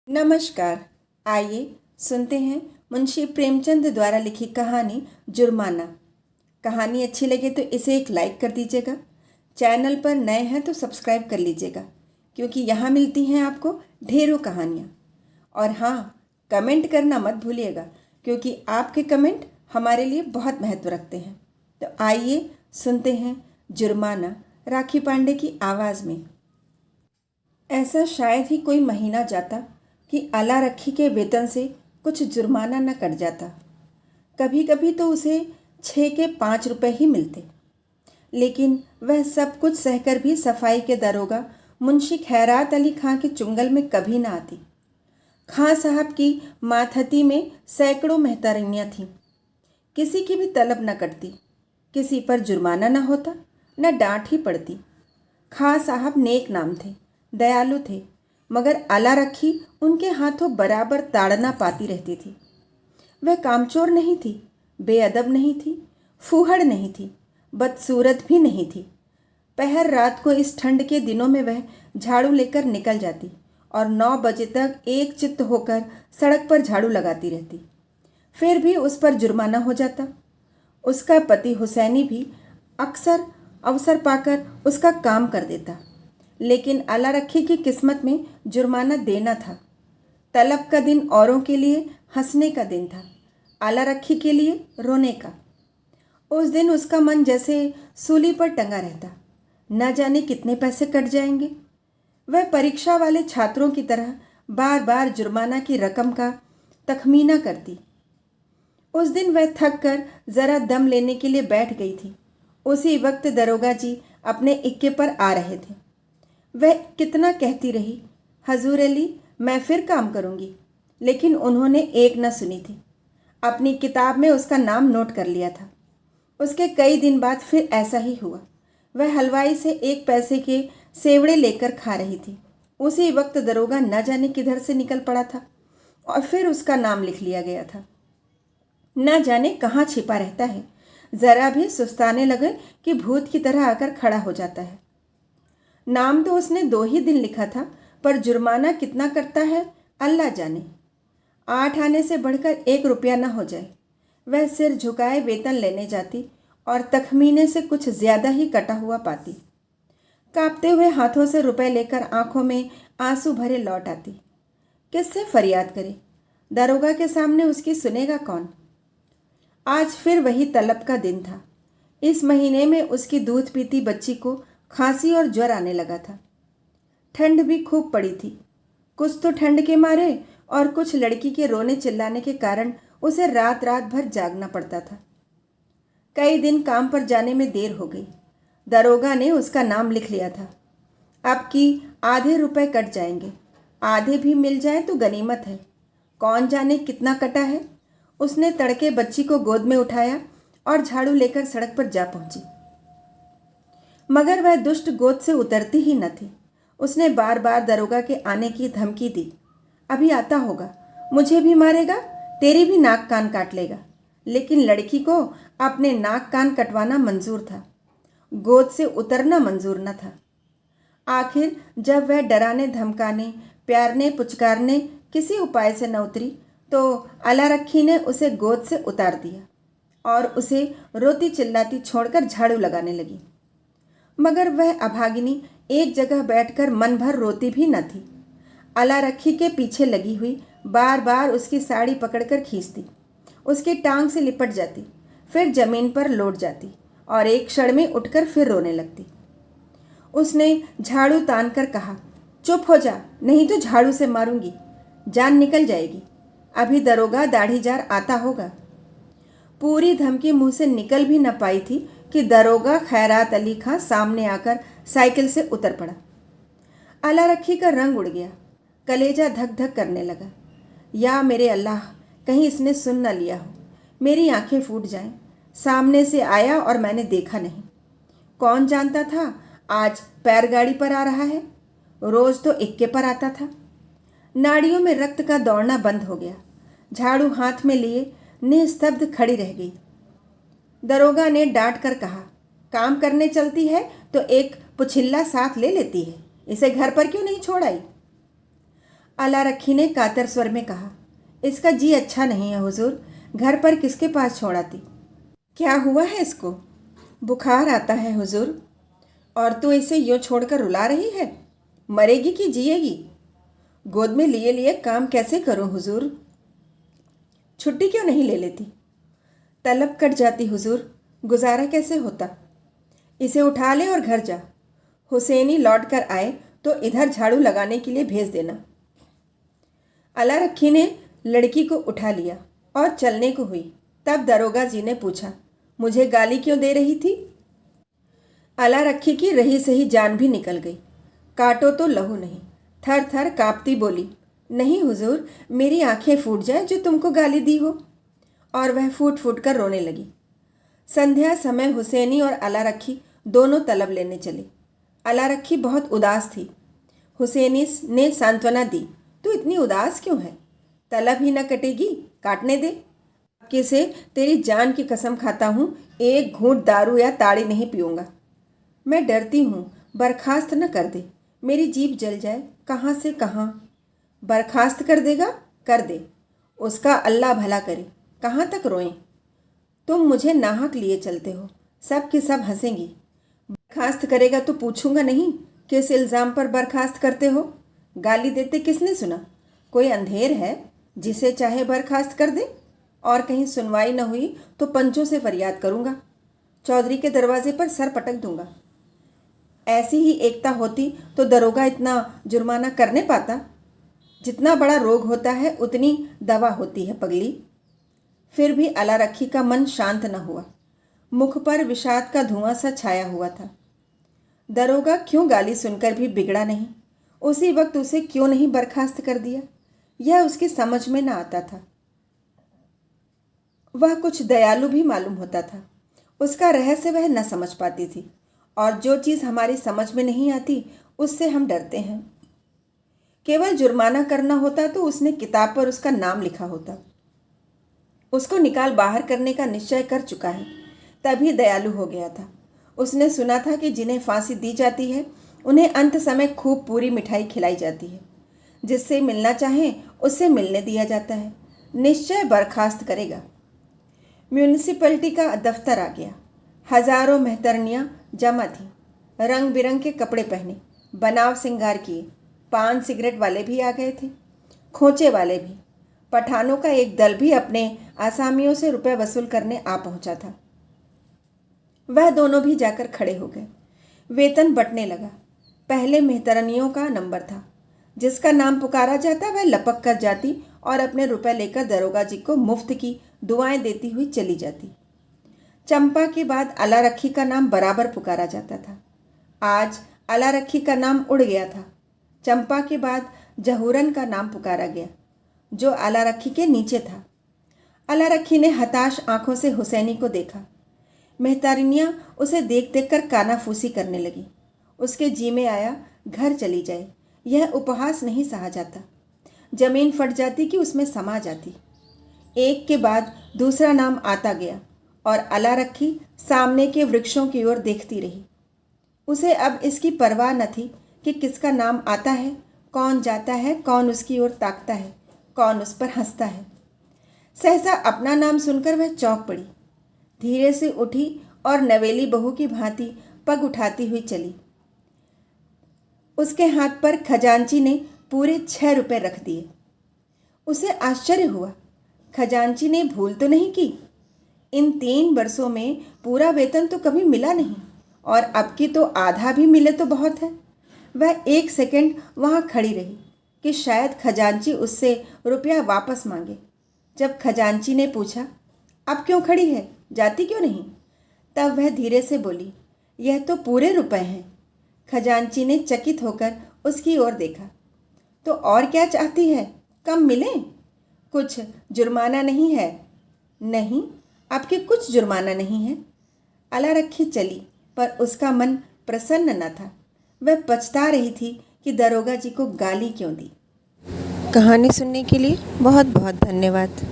नमस्कार। आइए सुनते हैं मुंशी प्रेमचंद द्वारा लिखी कहानी जुर्माना। कहानी अच्छी लगे तो इसे एक लाइक कर दीजिएगा। चैनल पर नए हैं तो सब्सक्राइब कर लीजिएगा, क्योंकि यहाँ मिलती हैं आपको ढेरों कहानियाँ। और हाँ, कमेंट करना मत भूलिएगा, क्योंकि आपके कमेंट हमारे लिए बहुत महत्व रखते हैं। तो आइए सुनते हैं जुर्माना, राखी पांडे की आवाज़ में। ऐसा शायद ही कोई महीना जाता कि आला रखी के वेतन से कुछ जुर्माना न कट जाता। कभी कभी तो उसे 6 के 5 रुपए ही मिलते, लेकिन वह सब कुछ सहकर भी सफाई के दरोगा मुंशी खैरात अली खां के चुंगल में कभी न आती। खां साहब की मातहती में सैकड़ों मेहतरियाँ थीं। किसी की भी तलब न कटती, किसी पर जुर्माना न होता, न डांट ही पड़ती। खां साहब नेक नाम थे, दयालु थे, मगर आला रखी उनके हाथों बराबर ताड़ना पाती रहती थी। वह कामचोर नहीं थी, बेअदब नहीं थी, फूहड़ नहीं थी, बदसूरत भी नहीं थी। पहर रात को इस ठंड के दिनों में वह झाड़ू लेकर निकल जाती और 9 बजे तक एक चित्त होकर सड़क पर झाड़ू लगाती रहती। फिर भी उस पर जुर्माना हो जाता। उसका पति हुसैनी भी अक्सर अवसर पाकर उसका काम कर देता, लेकिन आला रखी की किस्मत में जुर्माना देना था। तलब का दिन औरों के लिए हंसने का दिन था, आला रखी के लिए रोने का। उस दिन उसका मन जैसे सूली पर टंगा रहता, न जाने कितने पैसे कट जाएंगे। वह परीक्षा वाले छात्रों की तरह बार बार जुर्माना की रकम का तखमीना करती। उस दिन वह थक कर ज़रा दम लेने के लिए बैठ गई थी। उसी वक्त दरोगा जी अपने इक्के पर आ रहे थे। वह कितना कहती रही, हजूर अली, मैं फिर काम करूंगी, लेकिन उन्होंने एक न सुनी थी। अपनी किताब में उसका नाम नोट कर लिया था। उसके कई दिन बाद फिर ऐसा ही हुआ। वह हलवाई से 1 पैसे के सेवड़े लेकर खा रही थी। उसी वक्त दरोगा न जाने किधर से निकल पड़ा था और फिर उसका नाम लिख लिया गया था। न जाने कहाँ छिपा रहता है, ज़रा भी सुस्ताने लगे कि भूत की तरह आकर खड़ा हो जाता है। नाम तो उसने 2 ही दिन लिखा था, पर जुर्माना कितना करता है अल्लाह जाने। 8 आने से बढ़कर 1 रुपया न हो जाए। वह सिर झुकाए वेतन लेने जाती और तखमीने से कुछ ज़्यादा ही कटा हुआ पाती। कांपते हुए हाथों से रुपए लेकर आंखों में आंसू भरे लौट आती। किससे फरियाद करे? दरोगा के सामने उसकी सुनेगा कौन? आज फिर वही तलब का दिन था। इस महीने में उसकी दूध पीती बच्ची को खांसी और ज्वर आने लगा था। ठंड भी खूब पड़ी थी। कुछ तो ठंड के मारे और कुछ लड़की के रोने चिल्लाने के कारण उसे रात रात भर जागना पड़ता था। कई दिन काम पर जाने में देर हो गई। दरोगा ने उसका नाम लिख लिया था। अब की आधे रुपए कट जाएंगे, आधे भी मिल जाए तो गनीमत है। कौन जाने कितना कटा है। उसने तड़के बच्ची को गोद में उठाया और झाड़ू लेकर सड़क पर जा पहुंची, मगर वह दुष्ट गोद से उतरती ही न थी। उसने बार बार दरोगा के आने की धमकी दी। अभी आता होगा, मुझे भी मारेगा, तेरी भी नाक कान काट लेगा। लेकिन लड़की को अपने नाक कान कटवाना मंजूर था, गोद से उतरना मंजूर न था। आखिर जब वह डराने धमकाने, प्यारने पुचकारने किसी उपाय से न उतरी, तो आला रखी ने उसे गोद से उतार दिया और उसे रोती चिल्लाती छोड़कर झाड़ू लगाने लगी। मगर वह अभागिनी एक जगह बैठकर मन भर रोती भी न थी। आला रखी के पीछे लगी हुई बार बार उसकी साड़ी पकड़कर खींचती, उसकी टांग से लिपट जाती, फिर जमीन पर लौट जाती और एक क्षण में उठकर फिर रोने लगती। उसने झाड़ू तान कर कहा, चुप हो जा, नहीं तो झाड़ू से मारूंगी, जान निकल जाएगी। अभी दरोगा दाढ़ीजार आता होगा। पूरी धमकी मुंह से निकल भी न पाई थी कि दरोगा खैरात अली खां सामने आकर साइकिल से उतर पड़ा। आला रखी का रंग उड़ गया, कलेजा धक धक करने लगा। या मेरे अल्लाह, कहीं इसने सुन न लिया हो, मेरी आंखें फूट जाएं। सामने से आया और मैंने देखा नहीं। कौन जानता था आज पैरगाड़ी पर आ रहा है, रोज तो इक्के पर आता था। नाड़ियों में रक्त का दौड़ना बंद हो गया। झाड़ू हाथ में लिए निस्तब्ध खड़ी रह गई। दरोगा ने डांट कर कहा, काम करने चलती है तो एक पुछिल्ला साथ ले लेती है, इसे घर पर क्यों नहीं छोड़ आई? आला रखी ने कातर स्वर में कहा, इसका जी अच्छा नहीं है हुजूर, घर पर किसके पास छोड़ आती। क्या हुआ है इसको? बुखार आता है हुजूर। और तू इसे यूँ छोड़कर रुला रही है? मरेगी कि जिएगी? गोद में लिए लिए काम कैसे करूं हुजूर? छुट्टी क्यों नहीं ले लेती? तलब कट जाती हुजूर, गुजारा कैसे होता? इसे उठा ले और घर जा। हुसैनी लौट कर आए तो इधर झाड़ू लगाने के लिए भेज देना। अला रखी ने लड़की को उठा लिया और चलने को हुई। तब दरोगा जी ने पूछा, मुझे गाली क्यों दे रही थी? अला रखी की रही सही जान भी निकल गई। काटो तो लहू नहीं, थर थर कांपती बोली, नहीं हुजूर, मेरी आंखें फूट जाए जो तुमको गाली दी हो। और वह फूट फूट कर रोने लगी। संध्या समय हुसैनी और अला रखी दोनों तलब लेने चले। अला रखी बहुत उदास थी। हुसैनी ने सांत्वना दी, तू इतनी उदास क्यों है? तलब ही न कटेगी, काटने दे। किसे तेरी जान की कसम खाता हूँ, एक घूंट दारू या ताड़ी नहीं पीऊँगा। मैं डरती हूँ बर्खास्त न कर दे, मेरी जीभ जल जाए। कहाँ से कहाँ? बर्खास्त कर देगा? कर दे, उसका अल्लाह भला करे। कहाँ तक रोएं? तुम मुझे नाहक लिए चलते हो, सब के सब हंसेंगी। बर्खास्त करेगा तो पूछूंगा नहीं, किस इल्ज़ाम पर बर्खास्त करते हो? गाली देते किसने सुना? कोई अंधेर है जिसे चाहे बर्खास्त कर दे? और कहीं सुनवाई न हुई तो पंचों से फरियाद करूंगा, चौधरी के दरवाजे पर सर पटक दूंगा। ऐसी ही एकता होती तो दरोगा इतना जुर्माना करने पाता? जितना बड़ा रोग होता है उतनी दवा होती है पगली। फिर भी अला रखी का मन शांत न हुआ। मुख पर विषाद का धुआं सा छाया हुआ था। दरोगा क्यों गाली सुनकर भी बिगड़ा नहीं? उसी वक्त उसे क्यों नहीं बर्खास्त कर दिया? यह उसकी समझ में न आता था। वह कुछ दयालु भी मालूम होता था। उसका रहस्य वह न समझ पाती थी, और जो चीज़ हमारी समझ में नहीं आती उससे हम डरते हैं। केवल जुर्माना करना होता तो उसने किताब पर उसका नाम लिखा होता। उसको निकाल बाहर करने का निश्चय कर चुका है, तभी दयालु हो गया था। उसने सुना था कि जिन्हें फांसी दी जाती है उन्हें अंत समय खूब पूरी मिठाई खिलाई जाती है। जिससे मिलना चाहें उससे मिलने दिया जाता है। निश्चय बर्खास्त करेगा। म्यूनिसिपैलिटी का दफ्तर आ गया। हजारों मेहतरनियाँ जमा थीं, रंग बिरंग के कपड़े पहने, बनाव सिंगार किए। पान सिगरेट वाले भी आ गए थे, खोचे वाले भी। पठानों का एक दल भी अपने आसामियों से रुपए वसूल करने आ पहुंचा था। वह दोनों भी जाकर खड़े हो गए। वेतन बंटने लगा। पहले मेहतरनियों का नंबर था। जिसका नाम पुकारा जाता वह लपक कर जाती और अपने रुपए लेकर दरोगा जी को मुफ्त की दुआएं देती हुई चली जाती। चंपा के बाद अला रखी का नाम बराबर पुकारा जाता था। आज अला रखी का नाम उड़ गया था। चंपा के बाद जहूरन का नाम पुकारा गया, जो अला रखी के नीचे था। अला रखी ने हताश आंखों से हुसैनी को देखा। मेहतारिनियाँ उसे देख देख कर कानाफूसी करने लगी। उसके जी में आया घर चली जाए। यह उपहास नहीं सहा जाता। जमीन फट जाती कि उसमें समा जाती। एक के बाद दूसरा नाम आता गया और अला रखी सामने के वृक्षों की ओर देखती रही। उसे अब इसकी परवाह न थी कि किसका नाम आता है, कौन जाता है, कौन उसकी ओर ताकता है, कौन उस पर हंसता है। सहसा अपना नाम सुनकर वह चौंक पड़ी। धीरे से उठी और नवेली बहू की भांति पग उठाती हुई चली। उसके हाथ पर खजांची ने पूरे 6 रुपए रख दिए। उसे आश्चर्य हुआ। खजांची ने भूल तो नहीं की। इन 3 वर्षों में पूरा वेतन तो कभी मिला नहीं, और अब की तो आधा भी मिले तो बहुत है। वह 1 सेकंड वहाँ खड़ी रही कि शायद खजांची उससे रुपया वापस मांगे। जब खजांची ने पूछा, अब क्यों खड़ी है, जाती क्यों नहीं? तब वह धीरे से बोली, यह तो पूरे रुपए हैं। खजांची ने चकित होकर उसकी ओर देखा। तो और क्या चाहती है, कम मिले? कुछ जुर्माना नहीं है? नहीं, आपके कुछ जुर्माना नहीं है। अला रखी चली, पर उसका मन प्रसन्न न था। वह पछता रही थी कि दरोगा जी को गाली क्यों दी। कहानी सुनने के लिए बहुत बहुत धन्यवाद।